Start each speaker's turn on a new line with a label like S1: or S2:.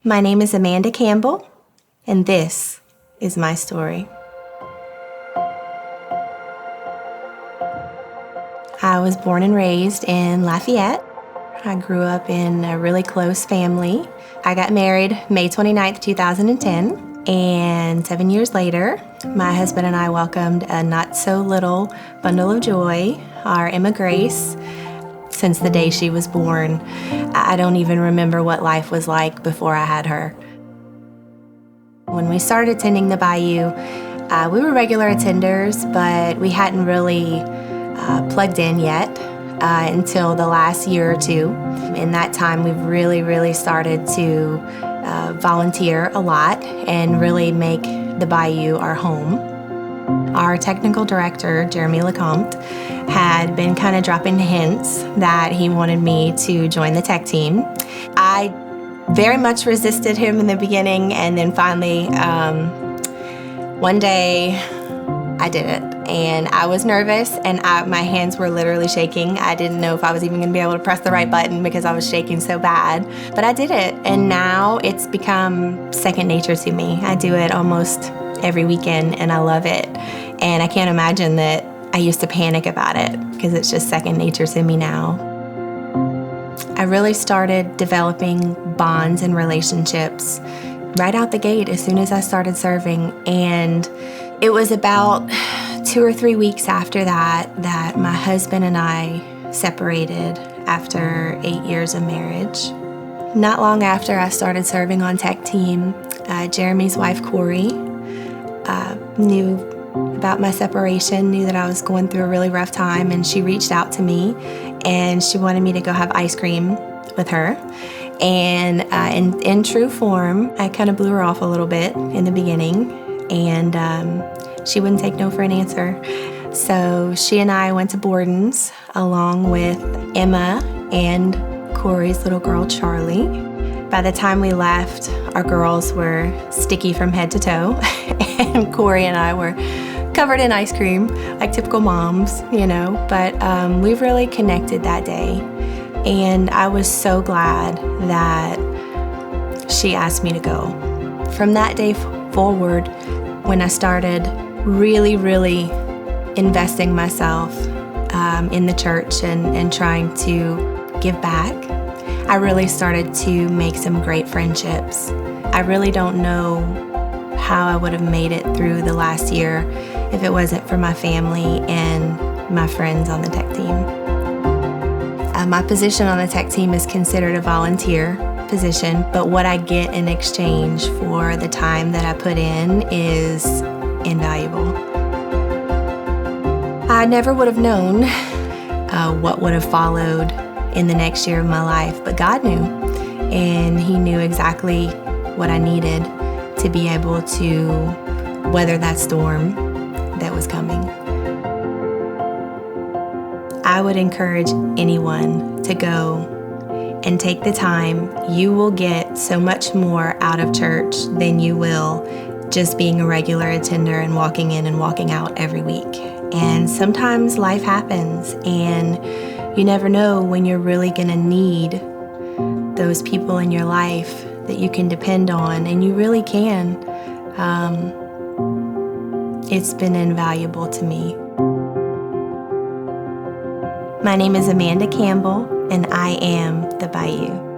S1: My name is Amanda Campbell, and this is my story. I was born and raised in Lafayette. I grew up in a really close family. I got married May 29th, 2010, and 7 years later, my husband and I welcomed a not-so-little bundle of joy, our Emma Grace. Since the day she was born, I don't even remember what life was like before I had her. When we started attending the Bayou, we were regular attenders, but we hadn't really plugged in yet until the last year or two. In that time, we've really started to volunteer a lot and really make the Bayou our home. Our technical director, Jeremy Lecomte, had been kind of dropping hints that he wanted me to join the tech team. I very much resisted him in the beginning, and then finally, one day, I did it. And I was nervous, and my hands were literally shaking. I didn't know if I was even gonna be able to press the right button because I was shaking so bad. But I did it, and now it's become second nature to me. I do it almost every weekend, and I love it. And I can't imagine that I used to panic about it because it's just second nature to me now. I really started developing bonds and relationships right out the gate as soon as I started serving. And it was about 2 or 3 weeks after that my husband and I separated after 8 years of marriage. Not long after I started serving on tech team, Jeremy's wife, Corey, knew about my separation, knew that I was going through a really rough time, and she reached out to me, and she wanted me to go have ice cream with her. And in true form, I kind of blew her off a little bit in the beginning, and she wouldn't take no for an answer. So she and I went to Borden's along with Emma and Corey's little girl, Charlie. By the time we left, our girls were sticky from head to toe, and Corey and I were covered in ice cream, like typical moms, you know. But we really connected that day, and I was so glad that she asked me to go. From that day forward, when I started really investing myself in the church and trying to give back, I really started to make some great friendships. I really don't know how I would have made it through the last year if it wasn't for my family and my friends on the tech team. My position on the tech team is considered a volunteer position, but what I get in exchange for the time that I put in is invaluable. I never would have known what would have followed in the next year of my life, but God knew, and He knew exactly what I needed to be able to weather that storm that was coming. I would encourage anyone to go and take the time. You will get so much more out of church than you will just being a regular attender and walking in and walking out every week. And sometimes life happens, and you never know when you're really gonna need those people in your life that you can depend on, and you really can. It's been invaluable to me. My name is Amanda Campbell, and I am the Bayou.